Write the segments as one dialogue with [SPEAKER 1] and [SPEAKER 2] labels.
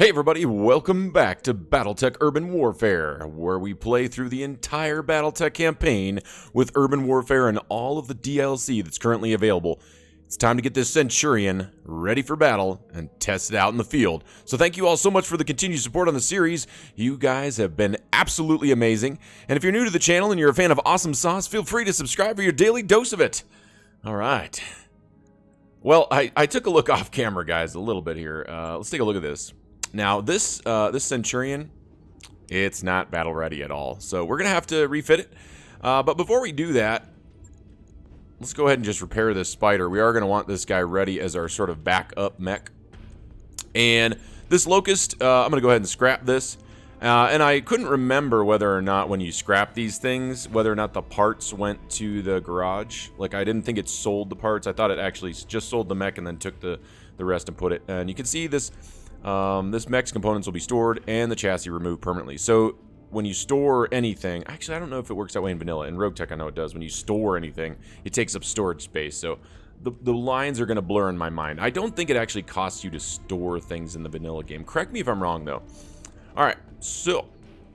[SPEAKER 1] Hey everybody, welcome back to Battletech Urban Warfare, where we play through the entire Battletech campaign with Urban Warfare and all of the DLC that's currently available. It's time to get this Centurion ready for battle and test it out in the field. So thank you all so much for the continued support on the series. You guys have been absolutely amazing. And if you're new to the channel and you're a fan of awesome sauce, feel free to subscribe for your daily dose of it. All right. Well, I took a look off camera, guys, a little bit here. Let's take a look at this. Now, this Centurion, it's not battle ready at all. So we're going to have to refit it. But before we do that, let's go ahead and just repair this spider. We are going to want this guy ready as our sort of backup mech. And this Locust, I'm going to go ahead and scrap this. And I couldn't remember whether or not when you scrap these things, whether or not the parts went to the garage. Like, I didn't think it sold the parts. I thought it actually just sold the mech and then took the rest and put it. And you can see this... this mech's components will be stored and the chassis removed permanently. So when you store anything, actually I don't know if it works that way in vanilla. In RogueTech I know it does. When you store anything, it takes up storage space. So the lines are going to blur in my mind. I don't think it actually costs you to store things in the vanilla game. Correct me if I'm wrong though. Alright, so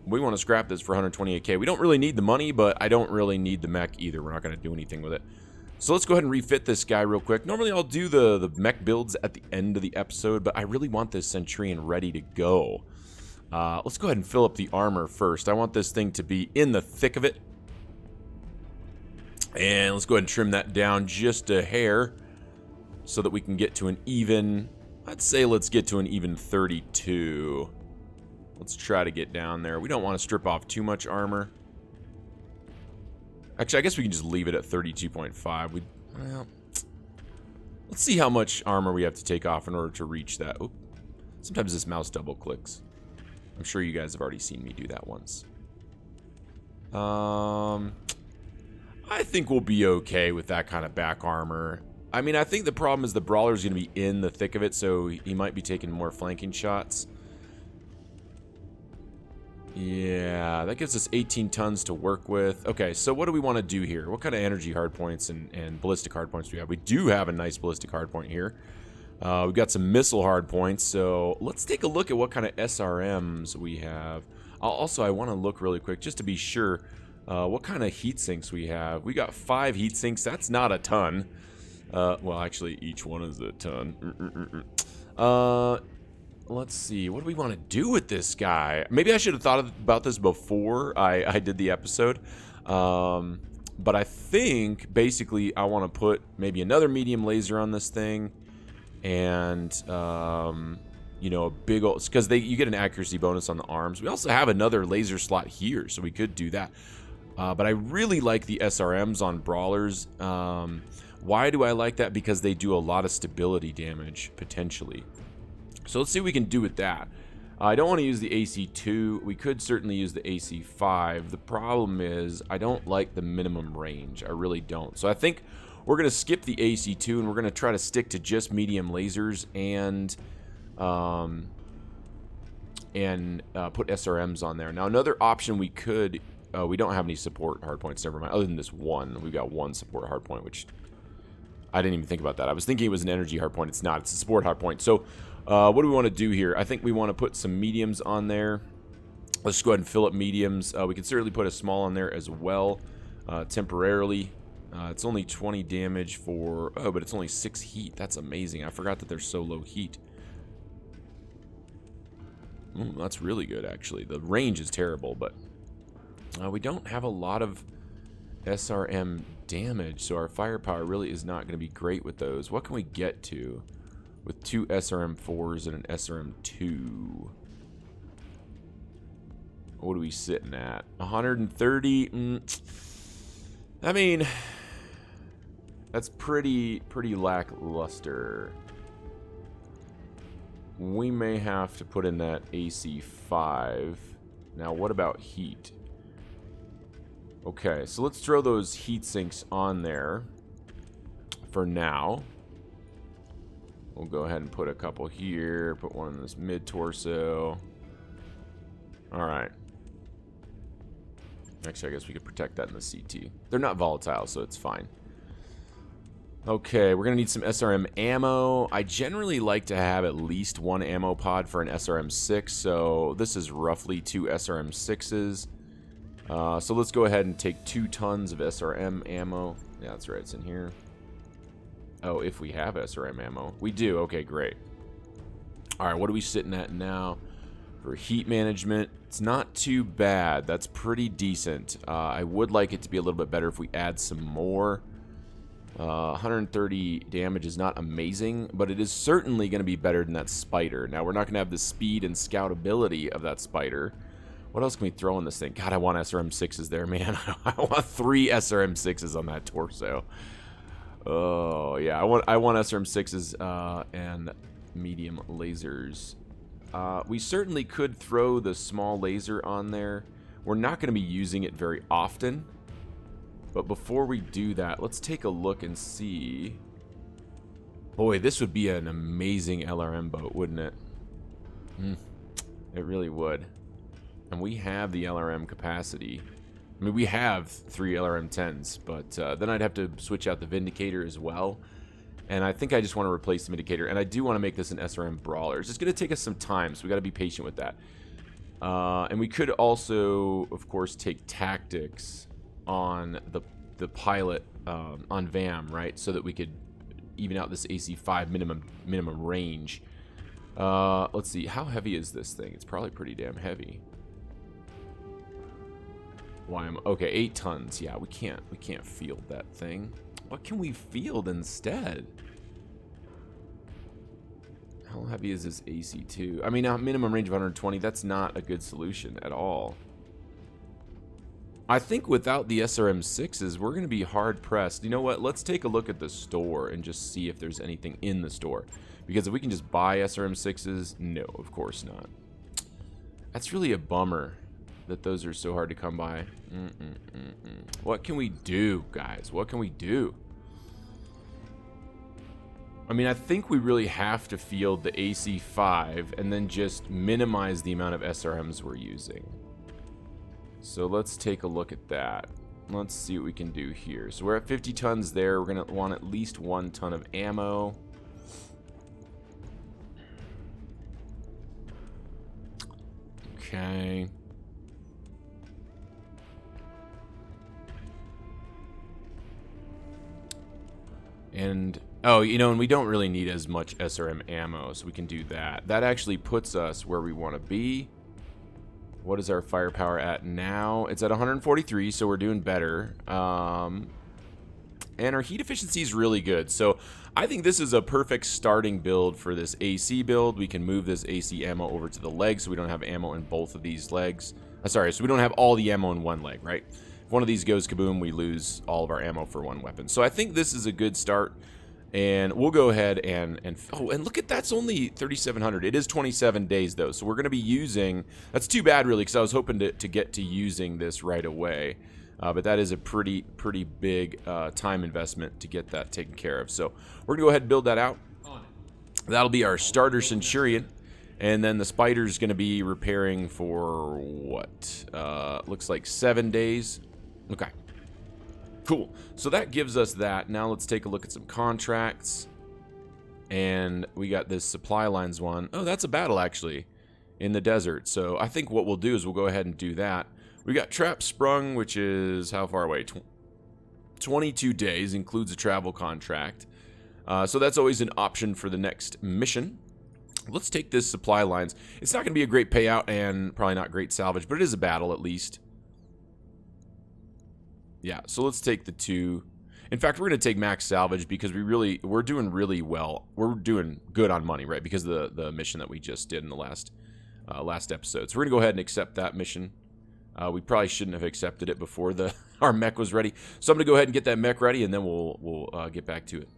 [SPEAKER 1] we want to scrap this for 128k. We don't really need the money, but I don't really need the mech either. We're not going to do anything with it. So let's go ahead and refit this guy real quick. Normally I'll do the mech builds at the end of the episode, but I really want this Centurion ready to go. Let's go ahead and fill up the armor first. I want this thing to be in the thick of it. And let's go ahead and trim that down just a hair so that we can get to an even, I'd say let's get to an even 32. Let's try to get down there. We don't want to strip off too much armor. Actually, I guess we can just leave it at 32.5. Well, let's see how much armor we have to take off in order to reach that. Oop. Sometimes this mouse double clicks. I'm sure you guys have already seen me do that once. I think we'll be okay with that kind of back armor. I mean, I think the problem is the brawler's going to be in the thick of it, so he might be taking more flanking shots. Yeah, that gives us 18 tons to work with. Okay, so what do we want to do here? What kind of energy hardpoints and ballistic hardpoints do we have? We do have a nice ballistic hardpoint here. We've got some missile hardpoints, so let's take a look at what kind of SRMs we have. Also, I want to look really quick just to be sure what kind of heat sinks we have. We got 5 heat sinks. That's not a ton. Well, actually, each one is a ton. Let's see, what do we want to do with this guy? Maybe I should have thought about this before I did the episode. But I think, basically, I want to put maybe another medium laser on this thing. And, you know, a big old... Because you get an accuracy bonus on the arms. We also have another laser slot here, so we could do that. But I really like the SRMs on brawlers. Why do I like that? Because they do a lot of stability damage, potentially. So let's see what we can do with that. I don't want to use the AC2. We could certainly use the AC5. The problem is I don't like the minimum range. I really don't. So I think we're going to skip the AC2 and we're going to try to stick to just medium lasers and put SRMs on there. Now another option we could... we don't have any support hardpoints, never mind. Other than this one. We've got one support hardpoint, which... I didn't even think about that. I was thinking it was an energy hardpoint. It's not. It's a support hardpoint. So... what do we want to do here? I think we want to put some mediums on there. Let's go ahead and fill up mediums. We can certainly put a small on there as well, temporarily. It's only 20 damage for... Oh, but it's only 6 heat. That's amazing. I forgot that they're so low heat. Ooh, that's really good, actually. The range is terrible, but we don't have a lot of SRM damage, so our firepower really is not going to be great with those. What can we get to with 2 SRM4s and an SRM2? What are we sitting at? 130? I mean, that's pretty lackluster. We may have to put in that AC5. Now, what about heat? Okay, so let's throw those heat sinks on there for now. We'll go ahead and put a couple here. Put one in this mid-torso. Alright. Actually, I guess we could protect that in the CT. They're not volatile, so it's fine. Okay, we're going to need some SRM ammo. I generally like to have at least one ammo pod for an SRM-6, so this is roughly 2 SRM-6s. So let's go ahead and take 2 tons of SRM ammo. Yeah, that's right, it's in here. Oh, if we have SRM ammo. We do, okay, great. Alright, what are we sitting at now? For heat management, it's not too bad. That's pretty decent. I would like it to be a little bit better if we add some more. 130 damage is not amazing, but it is certainly going to be better than that spider. Now, we're not going to have the speed and scoutability of that spider. What else can we throw in this thing? God, I want SRM-6s there, man. I want 3 SRM-6s on that torso. Oh, yeah. I want SRM-6s and medium lasers. We certainly could throw the small laser on there. We're not going to be using it very often. But before we do that, let's take a look and see. Boy, this would be an amazing LRM boat, wouldn't it? It really would. And we have the LRM capacity. I mean, we have 3 LRM-10s, but then I'd have to switch out the Vindicator as well. And I think I just want to replace the Vindicator. And I do want to make this an SRM Brawler. It's just going to take us some time, so we got to be patient with that. And we could also, of course, take tactics on the pilot on VAM, right? So that we could even out this AC5 minimum range. Let's see, how heavy is this thing? It's probably pretty damn heavy. Why am okay? 8 tons. Yeah, we can't field that thing. What can we field instead? How heavy is this AC2? I mean, a minimum range of 120. That's not a good solution at all. I think without the SRM-6s, we're going to be hard-pressed. You know what? Let's take a look at the store and just see if there's anything in the store. Because if we can just buy SRM-6s, no, of course not. That's really a bummer that those are so hard to come by. What can we do, guys? What can we do? I mean, I think we really have to field the AC5 and then just minimize the amount of SRMs we're using. So let's take a look at that. Let's see what we can do here. So we're at 50 tons there. We're going to want at least 1 ton of ammo. Okay. And, oh, you know, and we don't really need as much SRM ammo, so we can do that. That actually puts us where we want to be. What is our firepower at now? It's at 143, so we're doing better. And our heat efficiency is really good. So I think this is a perfect starting build for this AC build. We can move this AC ammo over to the leg so we don't have ammo in both of these legs. Sorry, so we don't have all the ammo in one leg, right? If one of these goes kaboom, we lose all of our ammo for one weapon. So I think this is a good start. And we'll go ahead and oh, and look at that's only 3,700. It is 27 days though, so we're going to be using. That's too bad really, because I was hoping to get to using this right away, but that is a pretty big time investment to get that taken care of. So we're gonna go ahead and build that out. That'll be our starter Centurion, and then the Spider's going to be repairing for what looks like 7 days. Okay. Cool. So that gives us that. Now let's take a look at some contracts. And we got this supply lines one. Oh, that's a battle actually in the desert. So I think what we'll do is we'll go ahead and do that. We got Trap Sprung, which is how far away? 22 days, includes a travel contract. So that's always an option for the next mission. Let's take this supply lines. It's not going to be a great payout and probably not great salvage, but it is a battle at least. Yeah, so let's take the 2. In fact, we're going to take max salvage because we're doing really well. We're doing good on money, right? Because of the mission that we just did in the last episode. So we're going to go ahead and accept that mission. We probably shouldn't have accepted it before our mech was ready. So I'm going to go ahead and get that mech ready, and then we'll get back to it.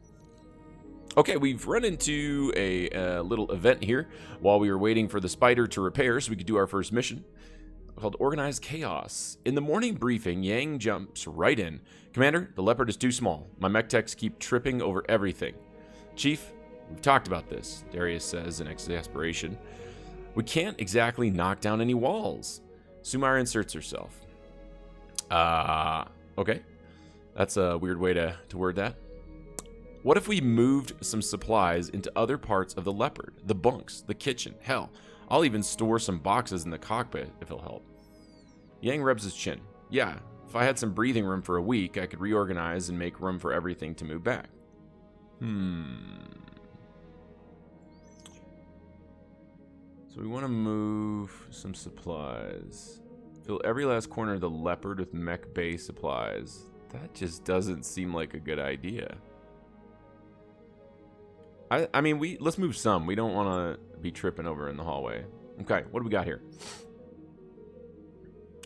[SPEAKER 1] Okay, we've run into a little event here while we were waiting for the Spider to repair so we could do our first mission. Called Organized Chaos. In the morning briefing, Yang jumps right in. Commander, the Leopard is too small. My mech techs keep tripping over everything. Chief, we've talked about this, Darius says in exasperation. We can't exactly knock down any walls. Sumire inserts herself. Okay. That's a weird way to word that. What if we moved some supplies into other parts of the Leopard? The bunks, the kitchen, hell. I'll even store some boxes in the cockpit if it'll help. Yang rubs his chin. Yeah, if I had some breathing room for a week, I could reorganize and make room for everything to move back. So we want to move some supplies. Fill every last corner of the Leopard with mech bay supplies. That just doesn't seem like a good idea. I mean, let's move some. We don't want to be tripping over in the hallway. Okay, what do we got here?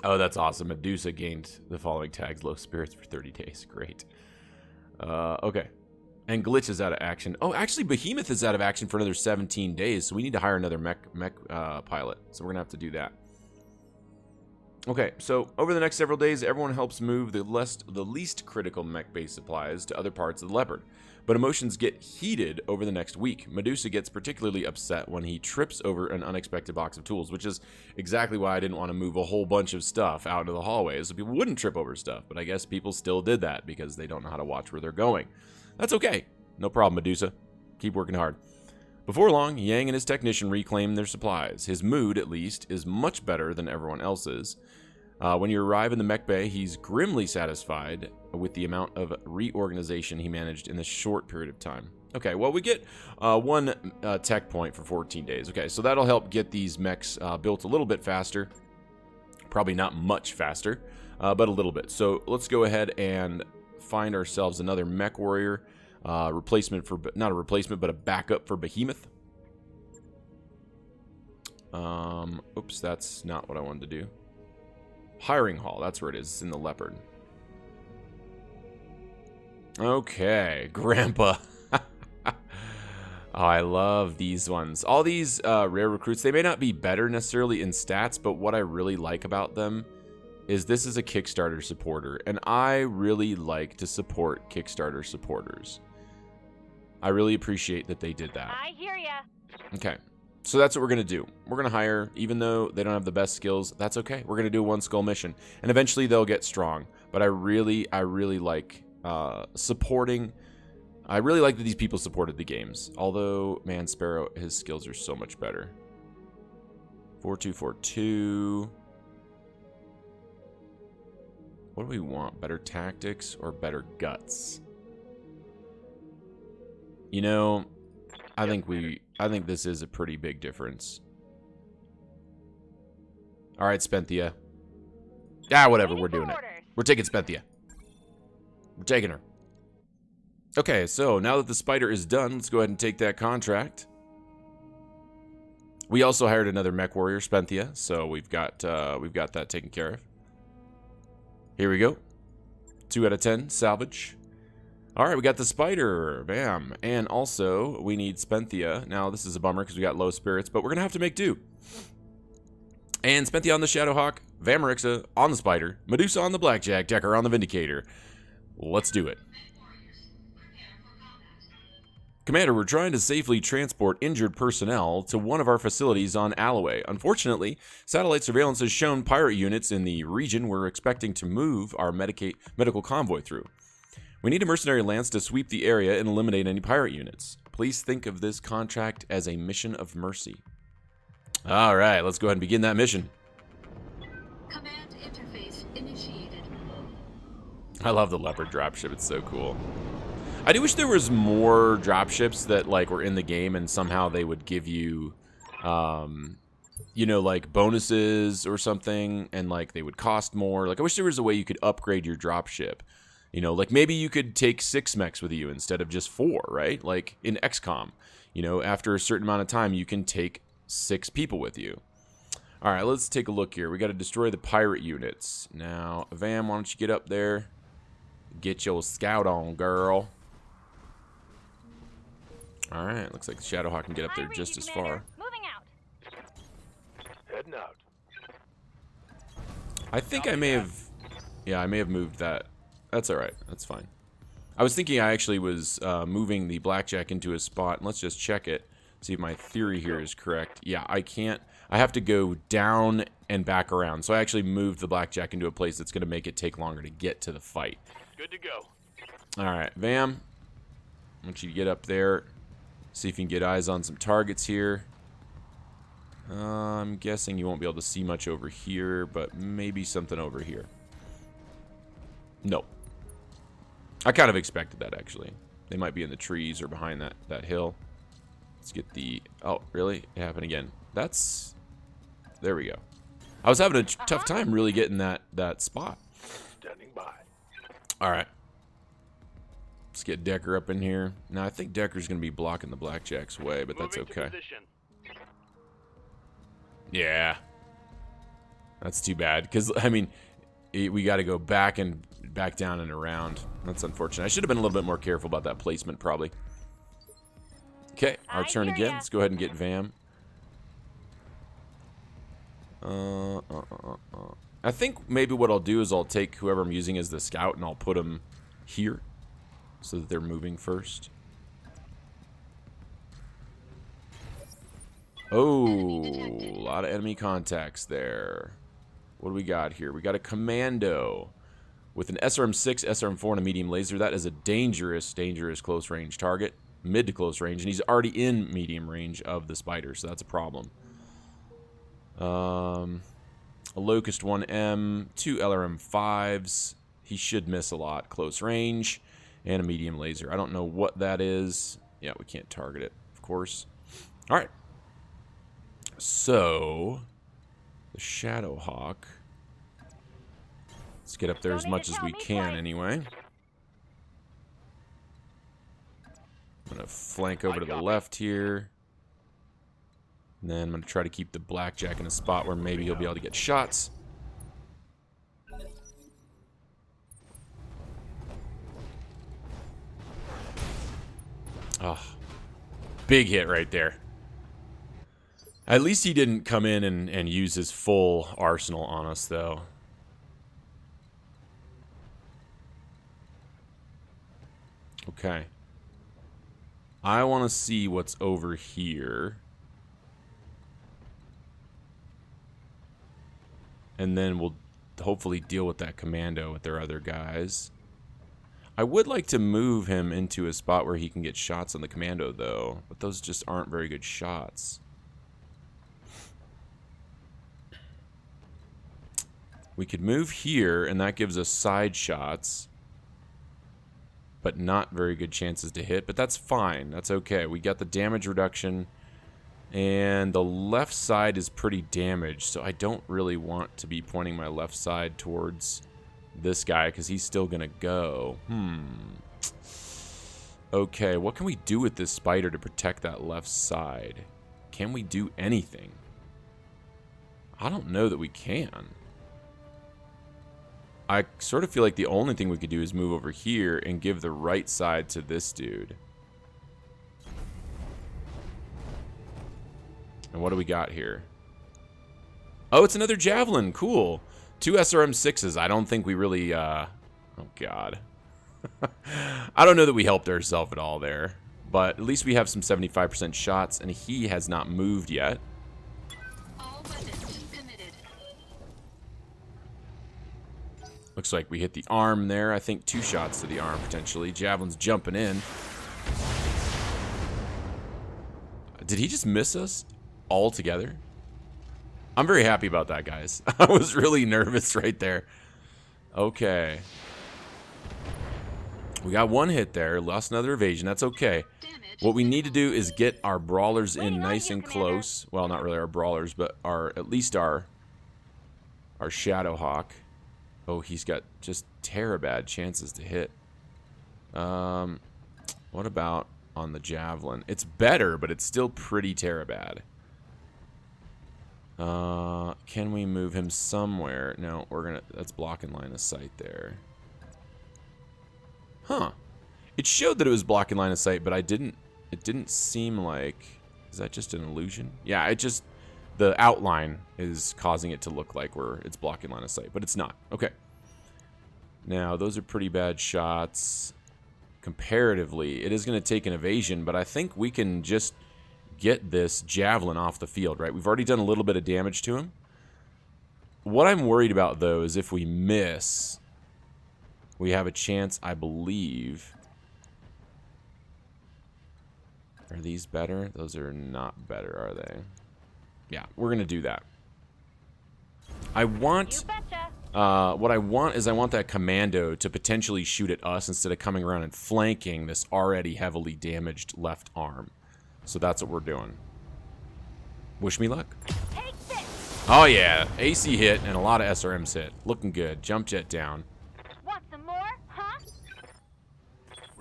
[SPEAKER 1] Oh, that's awesome. Medusa gained the following tags. Low spirits for 30 days. Great. Okay. And Glitch is out of action. Oh, actually, Behemoth is out of action for another 17 days, so we need to hire another mech pilot. So we're going to have to do that. Okay, so over the next several days, everyone helps move the least critical mech-based supplies to other parts of the Leopard. But emotions get heated over the next week. Medusa gets particularly upset when he trips over an unexpected box of tools, which is exactly why I didn't want to move a whole bunch of stuff out into the hallways so people wouldn't trip over stuff. But I guess people still did that because they don't know how to watch where they're going. That's okay. No problem, Medusa. Keep working hard. Before long, Yang and his technician reclaim their supplies. His mood, at least, is much better than everyone else's. When you arrive in the mech bay, he's grimly satisfied with the amount of reorganization he managed in this short period of time. Okay, well, we get one tech point for 14 days. Okay, so that'll help get these mechs built a little bit faster. Probably not much faster, but a little bit. So let's go ahead and find ourselves another mech warrior. Replacement for, not a replacement, but a backup for Behemoth. Oops, that's not what I wanted to do. Hiring hall, that's where it is. It's in the Leopard. Okay, Grandpa. Oh, I love these ones. All these rare recruits, they may not be better necessarily in stats, but what I really like about them is this is a Kickstarter supporter, and I really like to support Kickstarter supporters. I really appreciate that they did that.
[SPEAKER 2] I hear ya.
[SPEAKER 1] Okay, so that's what we're going to do. We're going to hire, even though they don't have the best skills, that's okay. We're going to do a one skull mission, and eventually they'll get strong. But I really like supporting. I really like that these people supported the games. Although, man, Sparrow, his skills are so much better. 4242. What do we want? Better tactics or better guts? You know, I think this is a pretty big difference. All right, Spenthia. Whatever, we're doing it. We're taking Spenthia. We're taking her. Okay, so now that the spider is done, let's go ahead and take that contract. We also hired another mech warrior, Spenthia, so we've got that taken care of. Here we go. 2 out of 10, salvage. All right, we got the spider, bam. And also, we need Spenthia. Now, this is a bummer because we got low spirits, but we're going to have to make do. And Spenthia on the Shadowhawk, Vamarixa on the spider, Medusa on the Blackjack, Decker on the Vindicator. Let's do it. Commander, we're trying to safely transport injured personnel to one of our facilities on Alloway. Unfortunately, satellite surveillance has shown pirate units in the region we're expecting to move our medical convoy through. We need a mercenary lance to sweep the area and eliminate any pirate units. Please think of this contract as a mission of mercy. All right, let's go ahead and begin that mission.
[SPEAKER 3] Command interface initiated.
[SPEAKER 1] I love the Leopard dropship. It's so cool. I do wish there was more dropships that like were in the game and somehow they would give you, you know, like bonuses or something, and like they would cost more. Like I wish there was a way you could upgrade your dropship. You know, like maybe you could take 6 mechs with you instead of just 4, right? Like in XCOM, you know, after a certain amount of time, you can take 6 people with you. All right, let's take a look here. We got to destroy the pirate units. Now, Vam, why don't you get up there? Get your scout on, girl. All right, looks like the Shadowhawk can get up there just as far.
[SPEAKER 2] Moving out.
[SPEAKER 4] Heading out.
[SPEAKER 1] I think I may have... Yeah, I may have moved that. That's all right. That's fine. I was thinking I actually was moving the Blackjack into a spot. And let's just check it. See if my theory here is correct. Yeah, I can't. I have to go down and back around. So I actually moved the Blackjack into a place that's going to make it take longer to get to the fight.
[SPEAKER 4] Good to go.
[SPEAKER 1] All right, Vam. I want you to get up there. See if you can get eyes on some targets here. I'm guessing you won't be able to see much over here, but maybe something over here. Nope. I kind of expected that, actually. They might be in the trees or behind that hill. Let's get the... Oh, really? It happened again. That's... There we go. I was having a tough time really getting that spot.
[SPEAKER 4] Standing by.
[SPEAKER 1] All right. Let's get Decker up in here. Now, I think Decker's going to be blocking the Blackjack's way, but that's
[SPEAKER 4] Moving to
[SPEAKER 1] okay.
[SPEAKER 4] position.
[SPEAKER 1] Yeah. That's too bad. Because, I mean, we got to go back down and around. That's unfortunate. I should have been a little bit more careful about that placement, probably. Okay, our turn again. Let's go ahead and get Vam. I think maybe what I'll do is I'll take whoever I'm using as the scout and I'll put them here so that they're moving first. Oh, a lot of enemy contacts there. What do we got here? We got a commando with an SRM-6, SRM-4, and a medium laser. That is a dangerous, dangerous close-range target. Mid to close range, and he's already in medium range of the spider, so that's a problem. A Locust 1M, 2 LRM-5s. He should miss a lot. Close range, and a medium laser. I don't know what that is. Yeah, we can't target it, of course. All right. So, the Shadowhawk. Let's get up there as much as we can anyway. I'm going to flank over to the left here. And then I'm going to try to keep the Blackjack in a spot where maybe he'll be able to get shots. Oh, big hit right there. At least he didn't come in and use his full arsenal on us, though. Okay. I want to see what's over here. And then we'll hopefully deal with that commando with their other guys. I would like to move him into a spot where he can get shots on the commando, though. But those just aren't very good shots. We could move here, and that gives us side shots. But not very good chances to hit. But that's fine. That's okay. We got the damage reduction. And the left side is pretty damaged. So I don't really want to be pointing my left side towards this guy, because he's still going to go. Okay, what can we do with this spider to protect that left side? Can we do anything? I don't know that we can. I sort of feel like the only thing we could do is move over here and give the right side to this dude. And what do we got here? Oh, it's another javelin. Cool. 2 SRM-6s. I don't think we really, oh, God. I don't know that we helped ourselves at all there. But at least we have some 75% shots, and he has not moved yet.
[SPEAKER 3] All weapons committed.
[SPEAKER 1] Looks like we hit the arm there. I think 2 shots to the arm, potentially. Javelin's jumping in. Did he just miss us altogether? I'm very happy about that, guys. I was really nervous right there. Okay. We got 1 hit there. Lost another evasion. That's okay.
[SPEAKER 3] Damage.
[SPEAKER 1] What we need to do is get our brawlers in
[SPEAKER 2] Waiting on
[SPEAKER 1] nice
[SPEAKER 2] you,
[SPEAKER 1] and
[SPEAKER 2] Commander.
[SPEAKER 1] close. Well, not really our brawlers, but at least our Shadowhawk. Oh, he's got just bad chances to hit. What about on the javelin? It's better, but it's still pretty bad. Can we move him somewhere? No, that's blocking line of sight there. Huh. It showed that it was blocking line of sight, but it didn't seem like, is that just an illusion? Yeah, the outline is causing it to look like it's blocking line of sight, but it's not. Okay. Now, those are pretty bad shots. Comparatively, it is going to take an evasion, but I think we can just get this javelin off the field, right? We've already done a little bit of damage to him. What I'm worried about, though, is if we miss, we have a chance, I believe, Are these better? Those are not better, are they? Yeah, we're gonna do that. I want...
[SPEAKER 2] You betcha.
[SPEAKER 1] what I want is I want that commando to potentially shoot at us instead of coming around and flanking this already heavily damaged left arm. So that's what we're doing. Wish me luck.
[SPEAKER 2] Take this.
[SPEAKER 1] Oh yeah, AC hit and a lot of SRMs hit. Looking good. Jump jet down.
[SPEAKER 2] Want some more? Huh?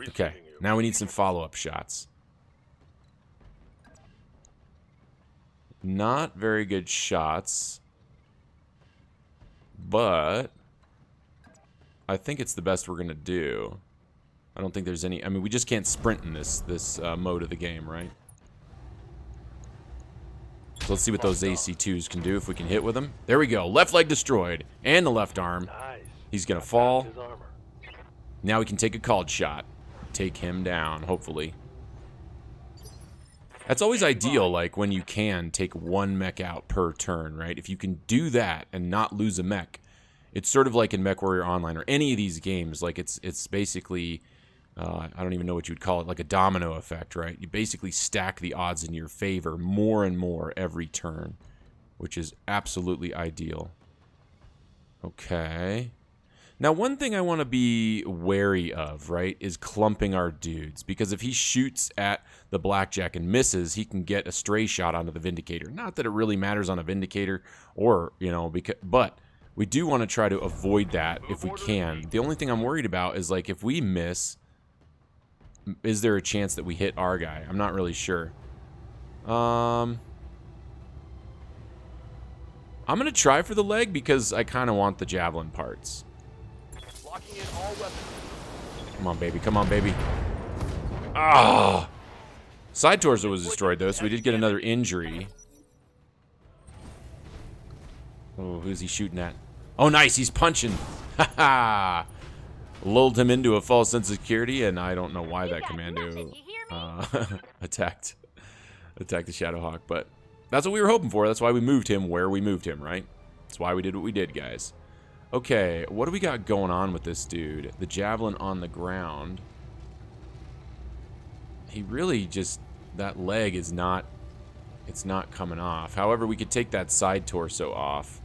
[SPEAKER 1] Okay, now we need some follow-up shots. Not very good shots, but I think it's the best we're gonna do. I don't think there's any. I mean, we just can't sprint in this mode of the game, right? So let's see what those AC2s can do if we can hit with them. There we go. Left leg destroyed and the left arm. He's gonna fall. Now we can take a called shot. Take him down, hopefully. That's always ideal, like, when you can take one mech out per turn, right? If you can do that and not lose a mech, it's sort of like in MechWarrior Online or any of these games. Like, it's basically, I don't even know what you would call it, like a domino effect, right? You basically stack the odds in your favor more and more every turn, which is absolutely ideal. Okay. Now, one thing I want to be wary of, right, is clumping our dudes. Because if he shoots at the Blackjack and misses, he can get a stray shot onto the Vindicator. Not that it really matters on a Vindicator, or, you know, but we do want to try to avoid that if we can. The only thing I'm worried about is, like, if we miss, is there a chance that we hit our guy? I'm not really sure. I'm going to try for the leg because I kind of want the javelin parts. Come on, baby. Come on, baby. Ah! Side torso was destroyed, though, so we did get another injury. Oh, who's he shooting at? Oh, nice. He's punching. Ha ha! Lulled him into a false sense of security, and I don't know why that commando attacked the Shadowhawk, but that's what we were hoping for. That's why we moved him where we moved him, right? That's why we did what we did, guys. Okay, what do we got going on with this dude? The javelin on the ground. He really just... That leg is not... It's not coming off. However, we could take that side torso off.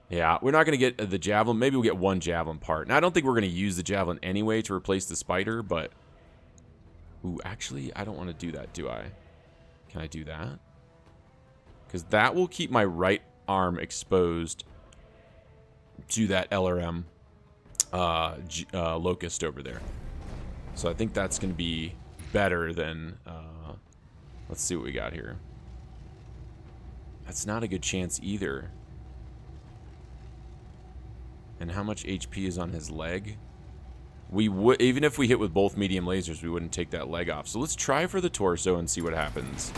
[SPEAKER 1] Yeah, we're not going to get the javelin. Maybe we'll get one javelin part. Now, I don't think we're going to use the javelin anyway to replace the spider, but... Ooh, actually, I don't want to do that, do I? Can I do that? Because that will keep my right arm exposed to that LRM Locust over there. So I think that's going to be better than... let's see what we got here. That's not a good chance either. And how much HP is on his leg? We would, even if we hit with both medium lasers, we wouldn't take that leg off. So let's try for the torso and see what happens.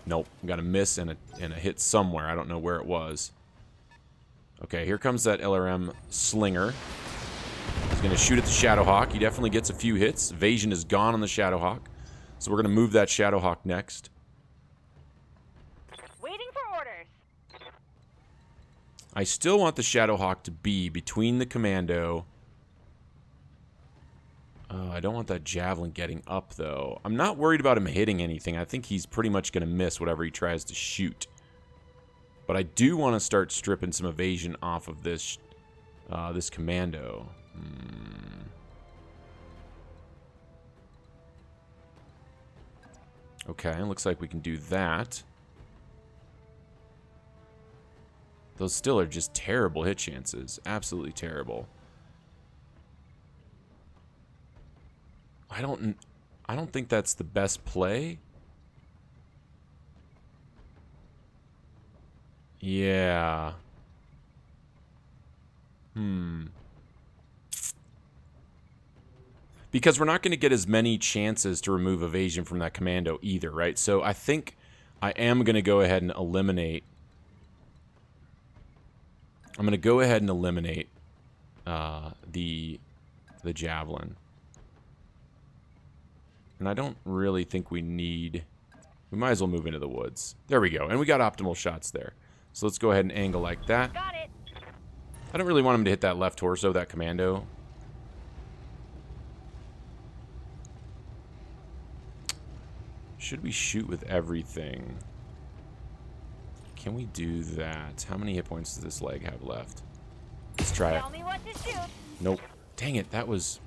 [SPEAKER 1] Nope, got a miss and a hit somewhere. I don't know where it was. Okay, here comes that LRM Slinger. He's going to shoot at the Shadowhawk. He definitely gets a few hits. Evasion is gone on the Shadowhawk. So we're going to move that Shadowhawk next.
[SPEAKER 2] Waiting for orders.
[SPEAKER 1] I still want the Shadowhawk to be between the commando. I don't want that javelin getting up, though. I'm not worried about him hitting anything. I think he's pretty much going to miss whatever he tries to shoot. But I do want to start stripping some evasion off of this this commando. Okay, looks like we can do that. Those still are just terrible hit chances. Absolutely terrible. I don't think that's the best play. Yeah. Because we're not going to get as many chances to remove evasion from that commando either, right? So I think I am going to go ahead and eliminate... I'm going to go ahead and eliminate the javelin. And I don't really think we need... We might as well move into the woods. There we go. And we got optimal shots there. So let's go ahead and angle like that.
[SPEAKER 2] Got it.
[SPEAKER 1] I don't really want him to hit that left torso, that commando. Should we shoot with everything? Can we do that? How many hit points does this leg have left? Let's try it.
[SPEAKER 2] Tell me what to shoot.
[SPEAKER 1] Nope. Dang it, that was...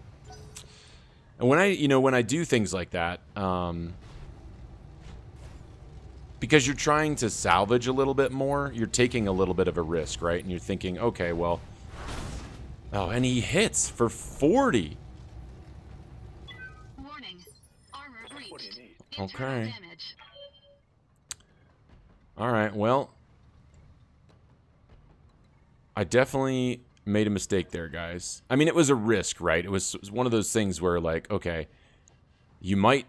[SPEAKER 1] And when I do things like that, because you're trying to salvage a little bit more, you're taking a little bit of a risk, right? And you're thinking, okay, well... Oh, and he hits for 40.
[SPEAKER 3] Warning. Armor breached.
[SPEAKER 1] Okay.
[SPEAKER 3] Internal damage.
[SPEAKER 1] Alright, well... I definitely made a mistake there, guys. I mean, it was a risk, right? It was one of those things where, like, okay, you might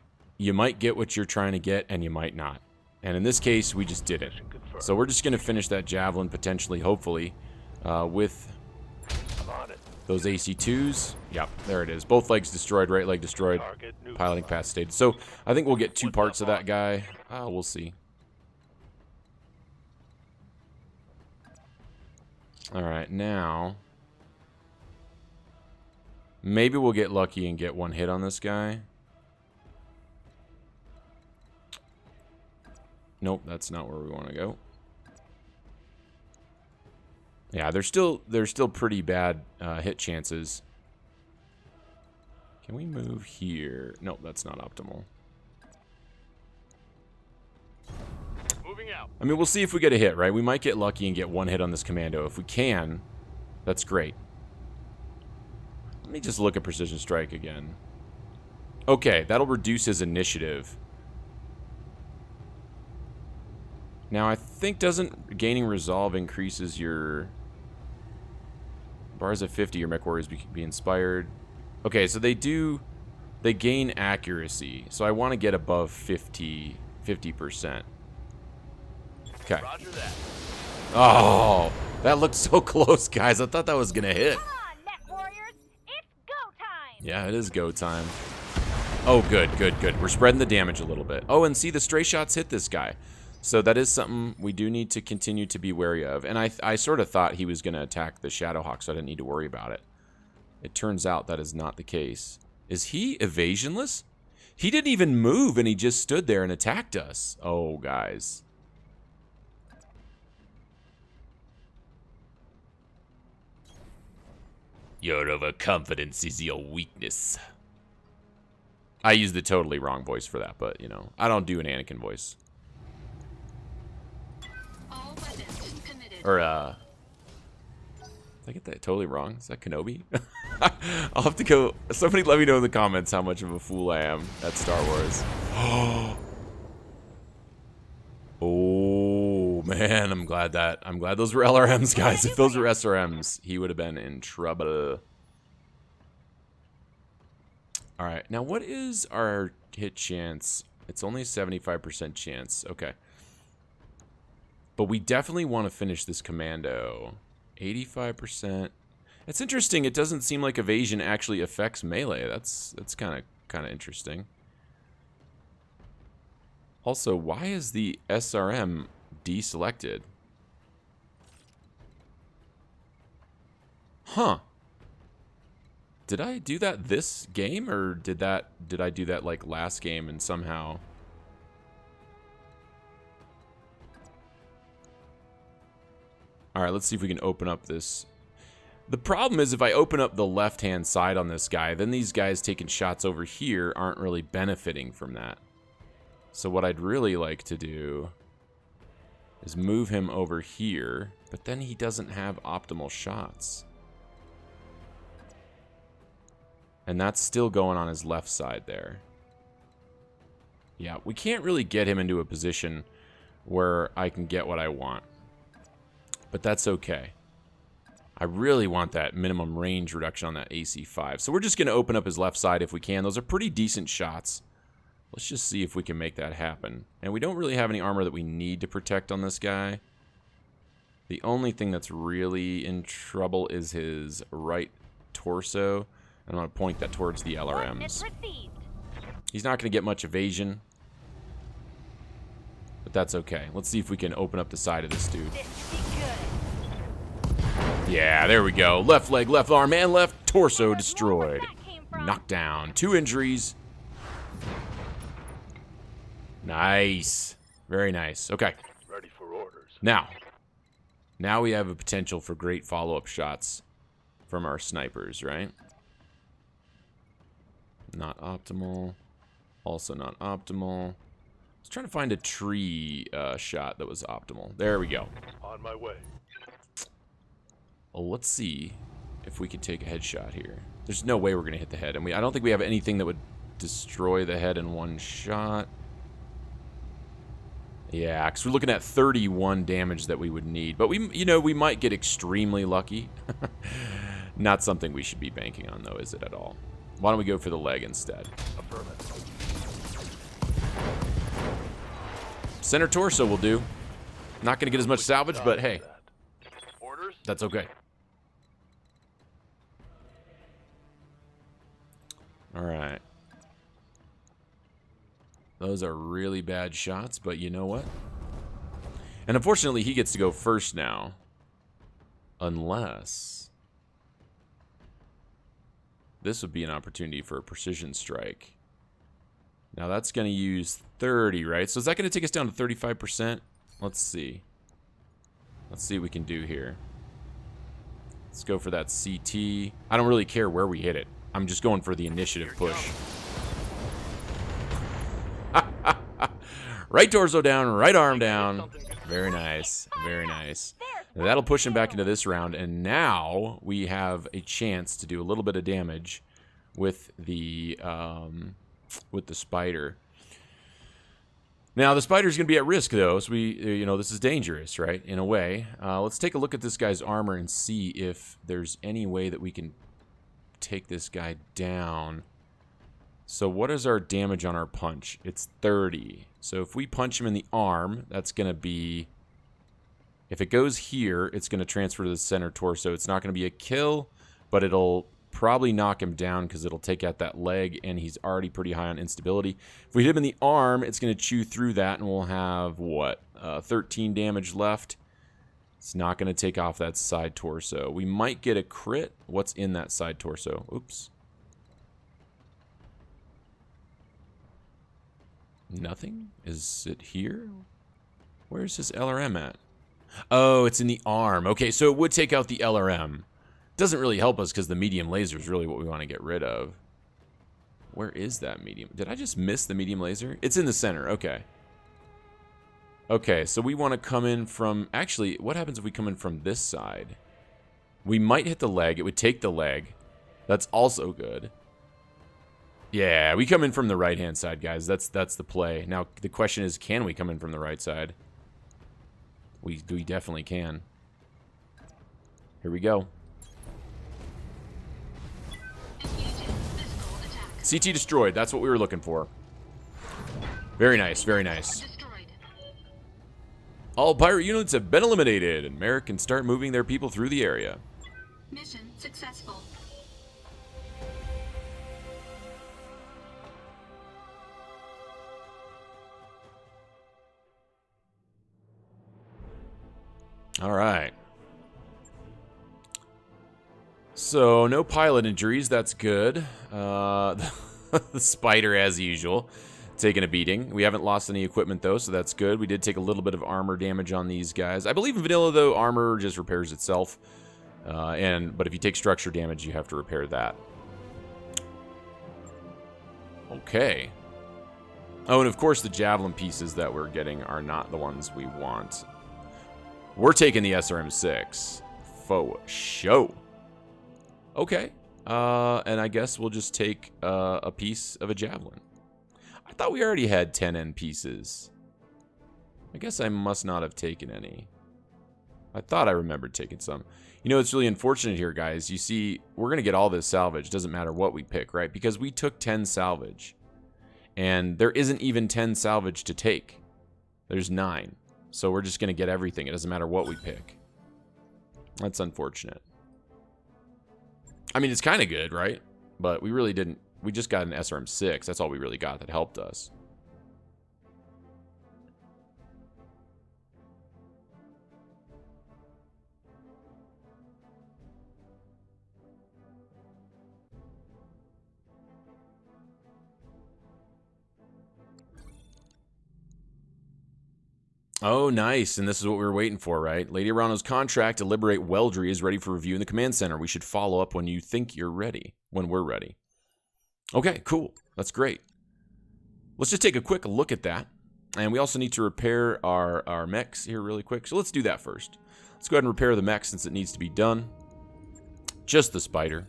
[SPEAKER 1] get what you're trying to get, and you might not. And in this case, we just didn't. So we're just going to finish that javelin, potentially, hopefully, with those AC2s. Yep, there it is. Both legs destroyed, right leg destroyed, piloting path stated. So I think we'll get 2 parts of that guy. We'll see. Alright, now... Maybe we'll get lucky and get 1 hit on this guy. Nope, that's not where we want to go. Yeah, they're still pretty bad hit chances. Can we move here? Nope, that's not optimal.
[SPEAKER 4] Moving out.
[SPEAKER 1] I mean, we'll see if we get a hit, right? We might get lucky and get 1 hit on this commando. If we can, that's great. Let me just look at Precision Strike again. Okay, that'll reduce his initiative. Now, I think doesn't gaining resolve increases your bars of 50, your mech warriors be inspired. Okay, so they gain accuracy. So I want to get above 50%. Okay.
[SPEAKER 4] Roger that.
[SPEAKER 1] Oh, that looked so close, guys. I thought that was gonna hit.
[SPEAKER 2] Come on, mech warriors. It's go time.
[SPEAKER 1] Yeah, it is go time. Oh, good, good, good. We're spreading the damage a little bit. Oh, and see, the stray shots hit this guy. So that is something we do need to continue to be wary of. And I sort of thought he was going to attack the Shadowhawk, so I didn't need to worry about it. It turns out that is not the case. Is he evasionless? He didn't even move, and he just stood there and attacked us. Oh, guys. Your overconfidence is your weakness. I used the totally wrong voice for that, but, you know, I don't do an Anakin voice.
[SPEAKER 3] All weapons committed.
[SPEAKER 1] Or, did I get that totally wrong? Is that Kenobi? I'll have to go. Somebody let me know in the comments how much of a fool I am at Star Wars. Oh, man, I'm glad those were LRMs, guys. If those were SRMs, he would have been in trouble. All right, now what is our hit chance? It's only a 75% chance. Okay. But we definitely want to finish this commando. 85%. It's interesting. It doesn't seem like evasion actually affects melee. That's kind of interesting. Also, why is the SRM deselected? Huh. Did I do that this game, or did I do that like last game and somehow? All right, let's see if we can open up this. The problem is if I open up the left-hand side on this guy, then these guys taking shots over here aren't really benefiting from that. So what I'd really like to do is move him over here, but then he doesn't have optimal shots. And that's still going on his left side there. Yeah, we can't really get him into a position where I can get what I want. But that's okay. I really want that minimum range reduction on that AC5. So we're just going to open up his left side if we can. Those are pretty decent shots. Let's just see if we can make that happen. And we don't really have any armor that we need to protect on this guy. The only thing that's really in trouble is his right torso. I'm going to point that towards the LRMs. He's not going to get much evasion. But that's okay. Let's see if we can open up the side of this dude. Yeah, there we go. Left leg, left arm, and left torso destroyed. Knockdown. 2 injuries. Nice. Very nice. Okay.
[SPEAKER 4] Ready for orders.
[SPEAKER 1] Now we have a potential for great follow-up shots from our snipers, right? Not optimal. Also not optimal. I was trying to find a tree shot that was optimal. There we go.
[SPEAKER 4] On my way.
[SPEAKER 1] Well, let's see if we can take a headshot here. There's no way we're going to hit the head. And I don't think we have anything that would destroy the head in one shot. Yeah, because we're looking at 31 damage that we would need. But we might get extremely lucky. Not something we should be banking on, though, is it at all? Why don't we go for the leg instead?
[SPEAKER 4] Affirmative.
[SPEAKER 1] Center torso will do. Not going to get as much salvage, but hey,
[SPEAKER 4] Orders?
[SPEAKER 1] that's okay. All right. Those are really bad shots, but you know what? And unfortunately, he gets to go first now. Unless this would be an opportunity for a precision strike. Now that's going to use 30, right? So is that going to take us down to 35%? Let's see. Let's see what we can do here. Let's go for that CT. I don't really care where we hit it. I'm just going for the initiative push. Right torso down, right arm down. Very nice. Very nice. Now that'll push him back into this round, and now we have a chance to do a little bit of damage with the spider. Now the spider's going to be at risk, though, so this is dangerous, right? In a way. Let's take a look at this guy's armor and see if there's any way that we can take this guy down. So what is our damage on our punch? It's 30. So if we punch him in the arm, that's going to be... If it goes here, it's going to transfer to the center torso. It's not going to be a kill, but it'll probably knock him down because it'll take out that leg, and he's already pretty high on instability. If we hit him in the arm, it's going to chew through that, and we'll have, what, 13 damage left. It's not going to take off that side torso. We might get a crit. What's in that side torso? Oops. Nothing? Is it here? Where's his LRM at? Oh, it's in the arm. Okay, so it would take out the LRM. Doesn't really help us because the medium laser is really what we want to get rid of. Where is that medium? Did I just miss the medium laser? It's in the center. Okay. Okay, so we want to come in from... Actually, what happens if we come in from this side? We might hit the leg. It would take the leg. That's also good. Yeah, we come in from the right-hand side, guys. That's the play. Now, the question is, can we come in from the right side? We definitely can. Here we go. CT destroyed. That's what we were looking for. Very nice, very nice. All pirate units have been eliminated, and Merrick can start moving their people through the area.
[SPEAKER 3] Mission successful.
[SPEAKER 1] All right. So, no pilot injuries. That's good. The spider, as usual, taking a beating. We haven't lost any equipment, though, so that's good. We did take a little bit of armor damage on these guys. I believe in vanilla, though, armor just repairs itself. But if you take structure damage, you have to repair that. Okay. Oh, and of course, the javelin pieces that we're getting are not the ones we want. We're taking the SRM-6. Faux show. Okay. And I guess we'll just take a piece of a javelin. I thought we already had 10 end pieces. I guess I must not have taken any. I thought I remembered taking some. You know, it's really unfortunate here, guys. You see, we're going to get all this salvage. Doesn't matter what we pick, right? Because we took 10 salvage. And there isn't even 10 salvage to take. There's 9. So we're just going to get everything. It doesn't matter what we pick. That's unfortunate. I mean, it's kind of good, right? But we really didn't. We just got an SRM-6. That's all we really got that helped us. Oh, nice. And this is what we were waiting for, right? Lady Arano's contract to liberate Weldry is ready for review in the command center. We should follow up when you think you're ready, when we're ready. Okay, cool. That's great. Let's just take a quick look at that. And we also need to repair our mechs here really quick. So let's do that first. Let's go ahead and repair the mech since it needs to be done. Just the spider.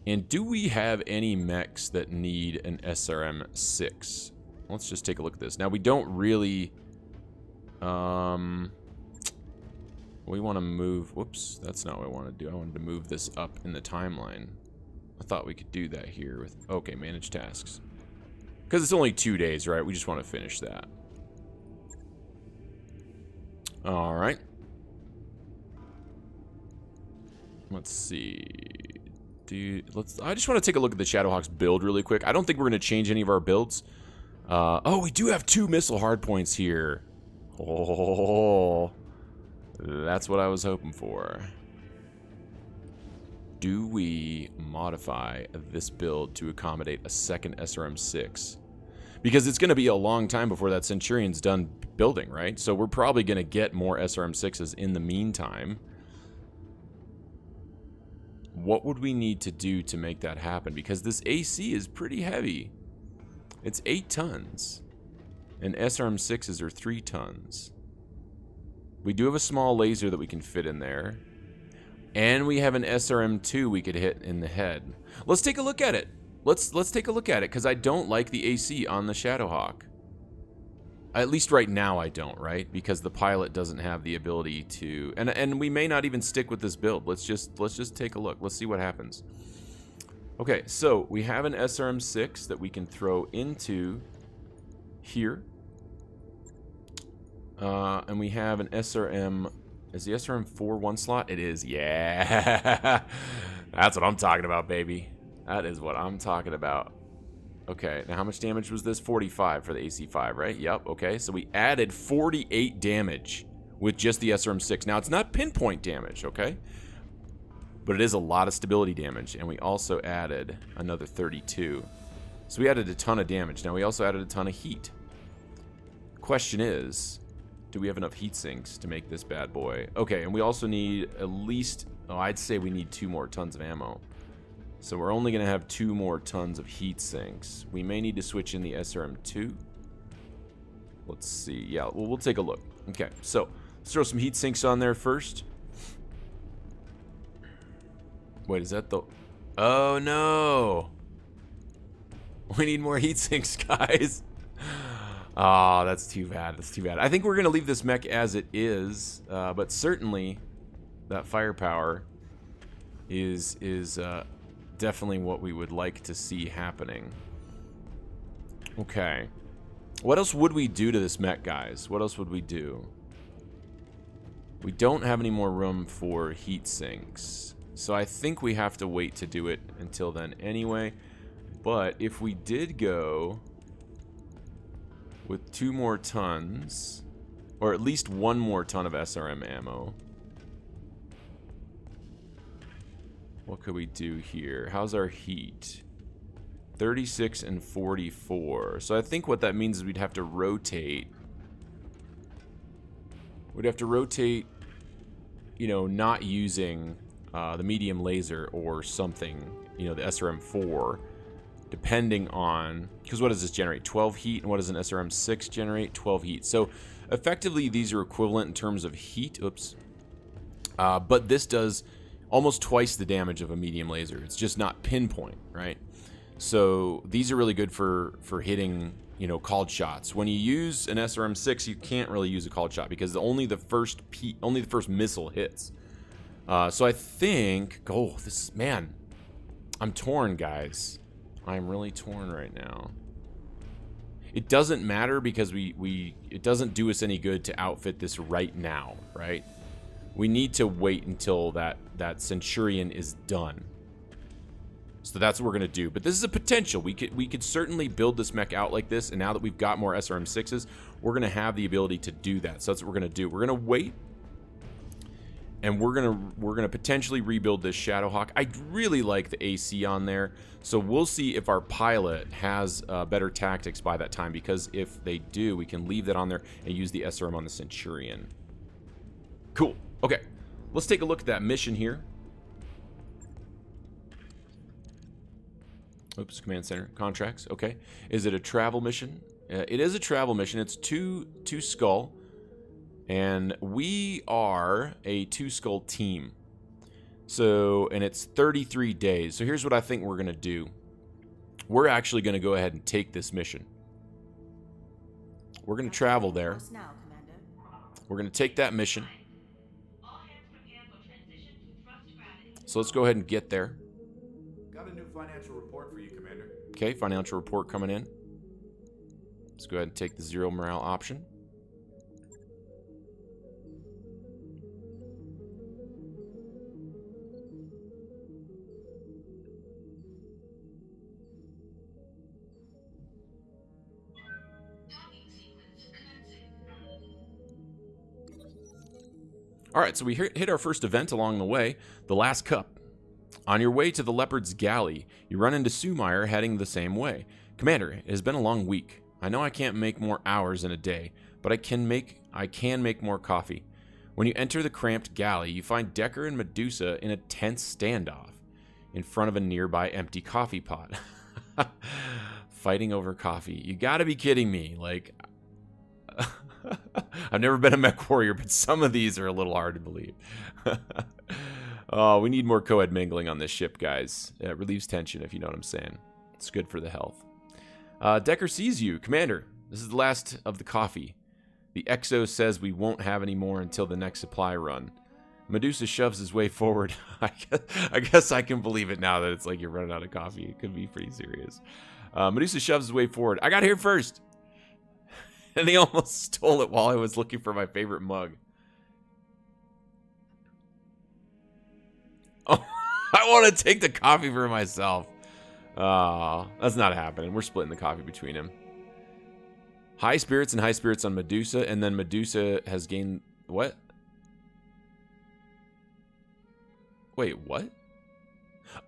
[SPEAKER 1] And do we have any mechs that need an SRM-6? Let's just take a look at this. Now, we don't really... we want to move... Whoops, that's not what I want to do. I wanted to move this up in the timeline. I thought we could do that here with... Okay, manage tasks. Because it's only 2 days, right? We just want to finish that. Alright. Let's see... I just want to take a look at the Shadowhawk's build really quick. I don't think we're going to change any of our builds. Oh, we do have 2 missile hardpoints here. Oh, that's what I was hoping for. Do we modify this build to accommodate a second SRM-6? Because it's going to be a long time before that Centurion's done building, right? So we're probably going to get more SRM-6s in the meantime. What would we need to do to make that happen? Because this AC is pretty heavy. It's 8 tons. And SRM-6s are 3 tons. We do have a small laser that we can fit in there. And we have an SRM-2 we could hit in the head. Let's take a look at it. Let's take a look at it, because I don't like the AC on the Shadowhawk. At least right now I don't, right? Because the pilot doesn't have the ability to... And we may not even stick with this build. Let's just take a look. Let's see what happens. Okay, so we have an SRM-6 that we can throw into here. And we have an SRM... Is the SRM-4 one slot? It is, yeah. That's what I'm talking about, baby. That is what I'm talking about. Okay, now how much damage was this? 45 for the AC-5, right? Yep, okay. So we added 48 damage with just the SRM-6. Now, it's not pinpoint damage, okay? But it is a lot of stability damage. And we also added another 32. So we added a ton of damage. Now, we also added a ton of heat. Question is, do we have enough heat sinks to make this bad boy? Okay, and we also need at least... Oh, I'd say we need 2 more tons of ammo. So we're only going to have 2 more tons of heat sinks. We may need to switch in the SRM-2. Let's see. Yeah, well, we'll take a look. Okay, so let's throw some heat sinks on there first. Wait, is that the... Oh, no. We need more heat sinks, guys. Oh, that's too bad. That's too bad. I think we're going to leave this mech as it is. But certainly, that firepower is definitely what we would like to see happening. Okay. What else would we do to this mech, guys? What else would we do? We don't have any more room for heat sinks. So I think we have to wait to do it until then anyway. But if we did go with 2 more tons, or at least 1 more ton of SRM ammo, what could we do here? How's our heat? 36 and 44. So I think what that means is we'd have to rotate. We'd have to rotate, you know, not using the medium laser or something, you know, the SRM-4, depending on... Because what does this generate? 12 heat. And what does an SRM-6 generate? 12 heat. So effectively, these are equivalent in terms of heat. Oops. But this does... almost twice the damage of a medium laser. It's just not pinpoint, right? So these are really good for hitting, you know, called shots. When you use an SRM-6, you can't really use a called shot because only the first missile hits. So I think, oh, this, man, I'm torn, guys. I'm really torn right now. It doesn't matter because it doesn't do us any good to outfit this right now, right? We need to wait until that Centurion is done. So that's what we're going to do. But this is a potential. We could certainly build this mech out like this. And now that we've got more SRM-6s, we're going to have the ability to do that. So that's what we're going to do. We're going to wait. And we're gonna potentially rebuild this Shadowhawk. I really like the AC on there, so we'll see if our pilot has better tactics by that time, because if they do, we can leave that on there and use the SRM on the Centurion. Cool. Okay, let's take a look at that mission here. Oops, command center contracts. Okay, is it a travel mission? It is a travel mission. It's two skull. And we are a 2-skull team. So, and it's 33 days. So here's what I think we're going to do. We're actually going to go ahead and take this mission. We're going to travel there. We're going to take that mission. So let's go ahead and get there.
[SPEAKER 5] Got a new financial report for you, Commander.
[SPEAKER 1] Okay, financial report coming in. Let's go ahead and take the 0 morale option. Alright, so we hit our first event along the way, the Last Cup. On your way to the Leopard's Galley, you run into Sumeyer heading the same way. Commander, it has been a long week. I know I can't make more hours in a day, but I can make more coffee. When you enter the cramped galley, you find Decker and Medusa in a tense standoff in front of a nearby empty coffee pot. Fighting over coffee. You gotta be kidding me. Like... I've never been a mech warrior, but some of these are a little hard to believe. Oh, we need more co-ed mingling on this ship, guys. It relieves tension, if you know what I'm saying. It's good for the health. Decker sees you. Commander, this is the last of the coffee. The XO says we won't have any more until the next supply run. Medusa shoves his way forward. I guess I can believe it now that it's like you're running out of coffee. It could be pretty serious. Medusa shoves his way forward. I got here first. And he almost stole it while I was looking for my favorite mug. Oh, I want to take the coffee for myself. That's not happening. We're splitting the coffee between him. High spirits and high spirits on Medusa, and then Medusa has gained... What? Wait, what?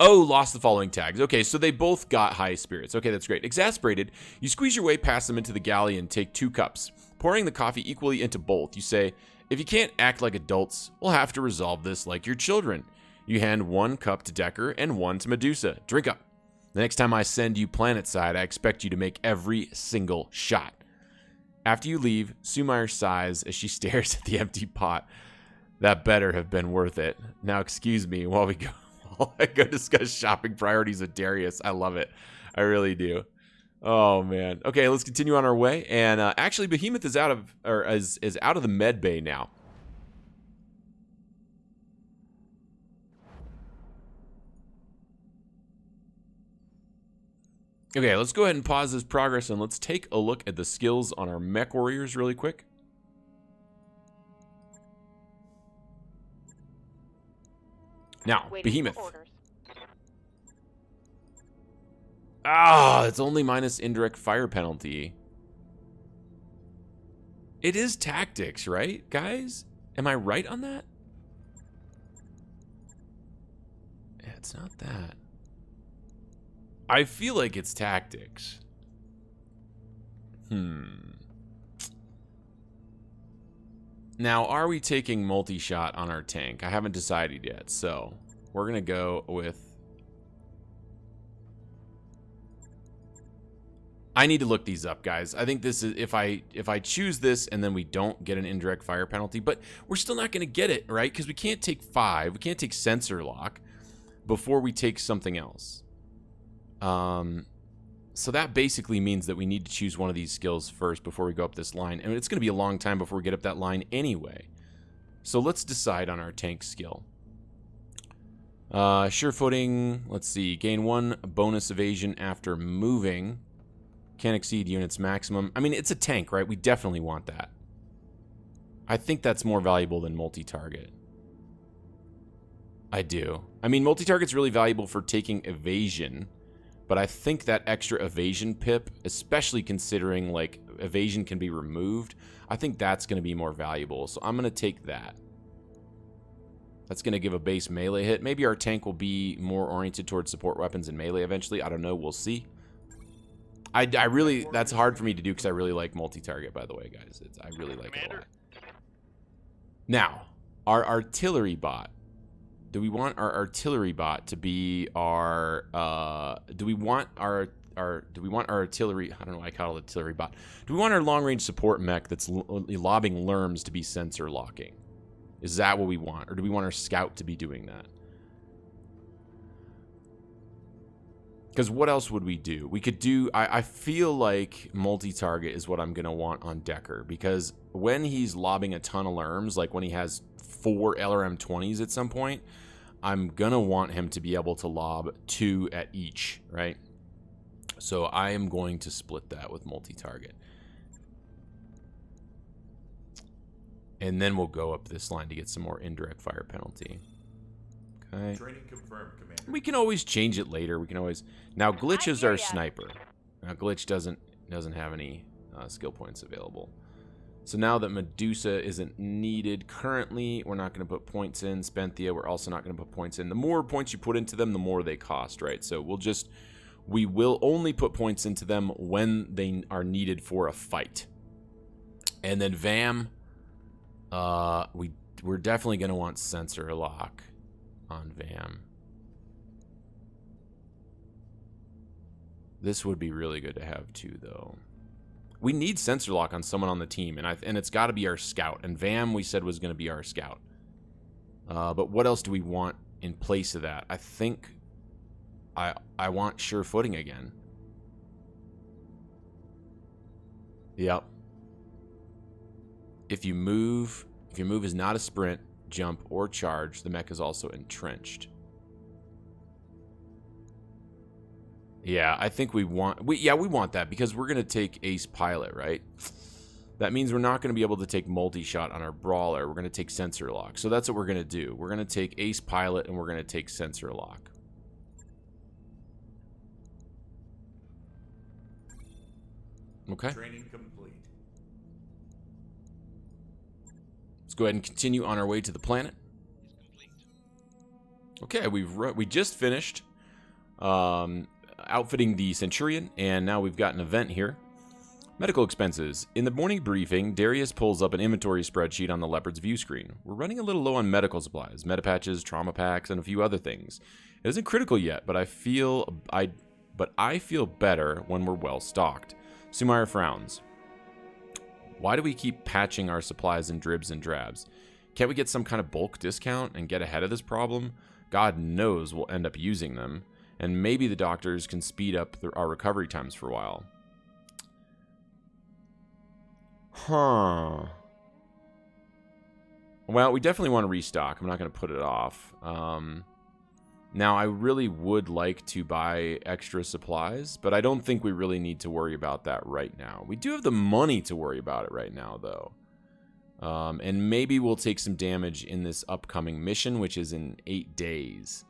[SPEAKER 1] Oh, lost the following tags. Okay, so they both got high spirits. Okay, that's great. Exasperated, you squeeze your way past them into the galley and take 2 cups. Pouring the coffee equally into both, you say, if you can't act like adults, we'll have to resolve this like your children. You hand 1 cup to Decker and 1 to Medusa. Drink up. The next time I send you planetside, I expect you to make every single shot. After you leave, Sumeyer sighs as she stares at the empty pot. That better have been worth it. Now excuse me while we go. I go discuss shopping priorities with Darius. I love it. I really do. Oh man. Okay, let's continue on our way. And actually, Behemoth is out of is out of the med bay now. Okay, let's go ahead and pause this progress and let's take a look at the skills on our mech warriors really quick. Now, Behemoth. Ah, it's only minus indirect fire penalty. It is tactics, right, guys? Am I right on that? Yeah, it's not that. I feel like it's tactics. Now, are we taking multi-shot on our tank? I haven't decided yet, so we're going to go with... I need to look these up, guys. I think this is... If I choose this and then we don't get an indirect fire penalty, but we're still not going to get it, right? Because we can't take 5. We can't take sensor lock before we take something else. So that basically means that we need to choose one of these skills first before we go up this line. And it's going to be a long time before we get up that line anyway. So let's decide on our tank skill. Sure footing. Let's see. Gain 1 bonus evasion after moving. Can't exceed units maximum. I mean, it's a tank, right? We definitely want that. I think that's more valuable than multi-target. I do. I mean, multi-target's really valuable for taking evasion. But I think that extra evasion pip, especially considering like evasion can be removed, I think that's going to be more valuable. So I'm going to take that. That's going to give a base melee hit. Maybe our tank will be more oriented towards support weapons and melee eventually. I don't know. We'll see. I really, that's hard for me to do because I really like multi-target, by the way, guys. I really like it a lot. Now, our artillery bot. Do we want our artillery bot to be our, do we want our artillery, I don't know why I call it artillery bot. Do we want our long-range support mech that's lobbing lerms to be sensor locking? Is that what we want? Or do we want our scout to be doing that? Because what else would we do? We could do, I feel like multi-target is what I'm going to want on Decker. Because when he's lobbing a ton of lerms, like when he has 4 LRM-20s at some point, I'm going to want him to be able to lob 2 at each, right? So I am going to split that with multi-target. And then we'll go up this line to get some more indirect fire penalty. Okay.
[SPEAKER 5] Training confirmed, Commander.
[SPEAKER 1] We can always change it later. We can always... Now, Glitch is our sniper. Now, Glitch doesn't have any skill points available. So now that Medusa isn't needed currently, we're not going to put points in. Spenthia, we're also not going to put points in. The more points you put into them, the more they cost, right? So we will only put points into them when they are needed for a fight. And then VAM, we're definitely going to want sensor lock on VAM. This would be really good to have too, though. We need sensor lock on someone on the team, and it's got to be our scout. And VAM, we said, was going to be our scout. But what else do we want in place of that? I think I want sure footing again. Yep. If your move is not a sprint, jump, or charge, the mech is also entrenched. Yeah, I think we want that because we're going to take Ace Pilot, right? That means we're not going to be able to take multi-shot on our Brawler. We're going to take Sensor Lock. So that's what we're going to do. We're going to take Ace Pilot and we're going to take Sensor Lock. Okay.
[SPEAKER 5] Training complete.
[SPEAKER 1] Let's go ahead and continue on our way to the planet. Okay, we just finished outfitting the Centurion, and now we've got an event here. Medical expenses. In the morning briefing, Darius pulls up an inventory spreadsheet on the Leopard's view screen. We're running a little low on medical supplies, medipatches, trauma packs, and a few other things. It isn't critical yet, but I feel better when we're well stocked. Sumire frowns. Why do we keep patching our supplies in dribs and drabs? Can't we get some kind of bulk discount and get ahead of this problem? God knows we'll end up using them. And maybe the doctors can speed up our recovery times for a while. Huh. Well, we definitely want to restock. I'm not going to put it off. Now, I really would like to buy extra supplies, but I don't think we really need to worry about that right now. We do have the money to worry about it right now, though. And maybe we'll take some damage in this upcoming mission, which is in 8 days.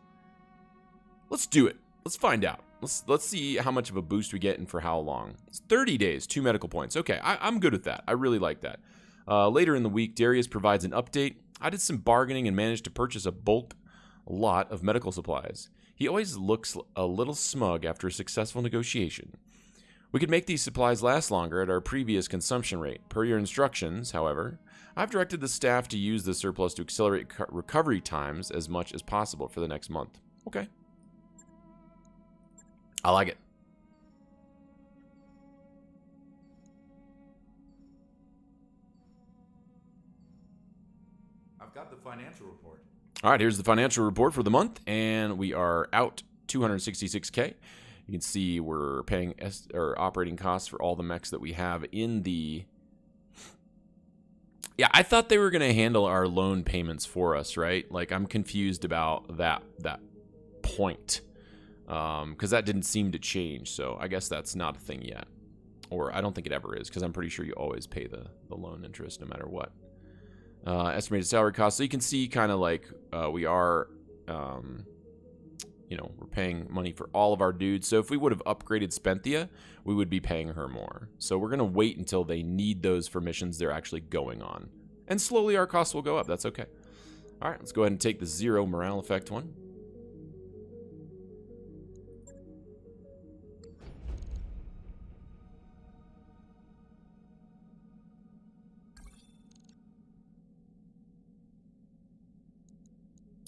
[SPEAKER 1] Let's do it. Let's find out. Let's see how much of a boost we get and for how long. It's 30 days, 2 medical points. Okay, I'm good with that. I really like that. Later in the week, Darius provides an update. I did some bargaining and managed to purchase a bulk lot of medical supplies. He always looks a little smug after a successful negotiation. We could make these supplies last longer at our previous consumption rate. Per your instructions, however, I've directed the staff to use the surplus to accelerate recovery times as much as possible for the next month. Okay. I like it.
[SPEAKER 5] I've got the financial report.
[SPEAKER 1] All right, here's the financial report for the month, and we are out 266K. You can see we're paying operating costs for all the mechs that we have in the... Yeah, I thought they were going to handle our loan payments for us, right? Like, I'm confused about that point. Because that didn't seem to change, so I guess that's not a thing yet. Or I don't think it ever is, because I'm pretty sure you always pay the loan interest no matter what. Estimated salary costs. So you can see kind of like we are, we're paying money for all of our dudes. So if we would have upgraded Spenthia, we would be paying her more. So we're going to wait until they need those for missions they're actually going on. And slowly our costs will go up. That's okay. All right, let's go ahead and take the 0 morale effect one.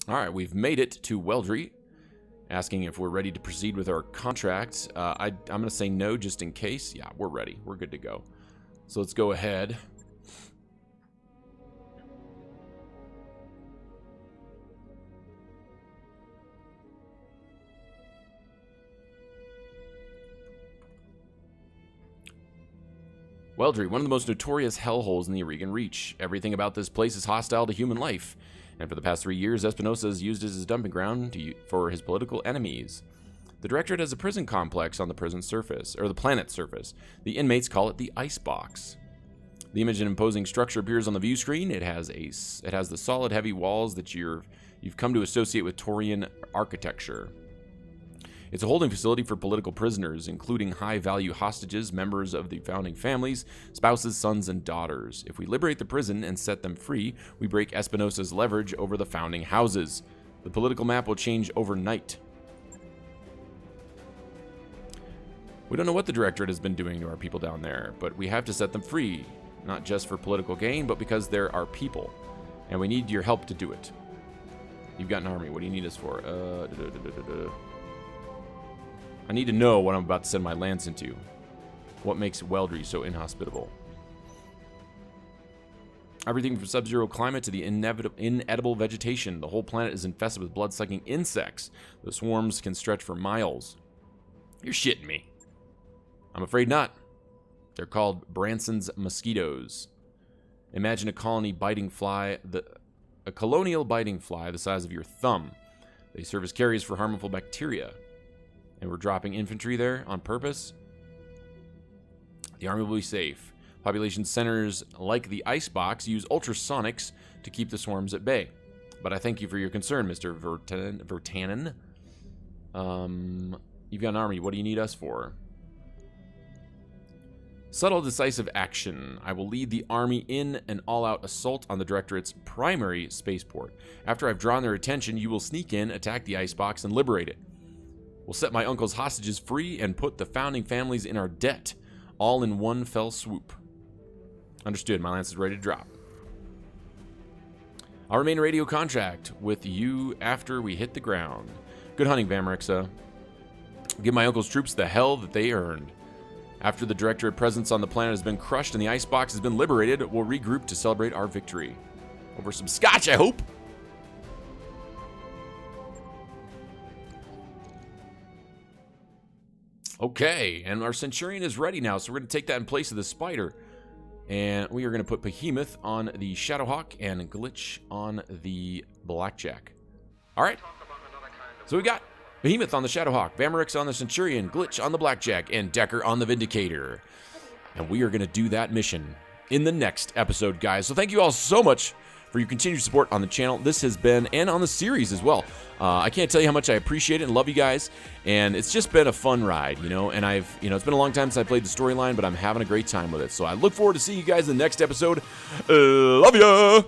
[SPEAKER 1] All right, we've made it to Weldry, asking if we're ready to proceed with our contract. I'm going to say no just in case. Yeah, we're ready. We're good to go. So let's go ahead. Weldry, one of the most notorious hellholes in the Oregon Reach. Everything about this place is hostile to human life. And for the past 3 years, Espinosa has used it as a dumping ground for his political enemies. The Directorate has a prison complex on the prison surface, or the planet's surface. The inmates call it the Icebox. The image and imposing structure appears on the view screen. It has the solid, heavy walls that you've come to associate with Taurian architecture. It's a holding facility for political prisoners, including high-value hostages, members of the founding families, spouses, sons, and daughters. If we liberate the prison and set them free, we break Espinosa's leverage over the founding houses. The political map will change overnight. We don't know what the Directorate has been doing to our people down there, but we have to set them free, not just for political gain, but because they're our people, and we need your help to do it. You've got an army. What do you need us for? I need to know what I'm about to send my lance into. What makes Weldry so inhospitable? Everything from sub-zero climate to the inedible vegetation. The whole planet is infested with blood-sucking insects. The swarms can stretch for miles. You're shitting me. I'm afraid not. They're called Branson's mosquitoes. Imagine a colonial biting fly the size of your thumb. They serve as carriers for harmful bacteria. And we're dropping infantry there on purpose. The army will be safe. Population centers like the Icebox use ultrasonics to keep the swarms at bay. But I thank you for your concern, Mr. Vertanen. You've got an army. What do you need us for? Subtle, decisive action. I will lead the army in an all-out assault on the Directorate's primary spaceport. After I've drawn their attention, you will sneak in, attack the Icebox, and liberate it. We'll set my uncle's hostages free and put the founding families in our debt, all in one fell swoop. Understood. My lance is ready to drop. I'll remain in radio contract with you after we hit the ground. Good hunting, Vamrixa. Give my uncle's troops the hell that they earned. After the Directorate presence on the planet has been crushed and the Icebox has been liberated, we'll regroup to celebrate our victory. Over some scotch, I hope. Okay, and our Centurion is ready now, so we're going to take that in place of the Spider. And we are going to put Behemoth on the Shadowhawk and Glitch on the Blackjack. All right, so we got Behemoth on the Shadowhawk, Vamarix on the Centurion, Glitch on the Blackjack, and Decker on the Vindicator. And we are going to do that mission in the next episode, guys. So thank you all so much for your continued support on the channel. This has been, and on the series as well. I can't tell you how much I appreciate it and love you guys. And it's just been a fun ride, you know. And it's been a long time since I played the storyline, but I'm having a great time with it. So I look forward to seeing you guys in the next episode. Love ya!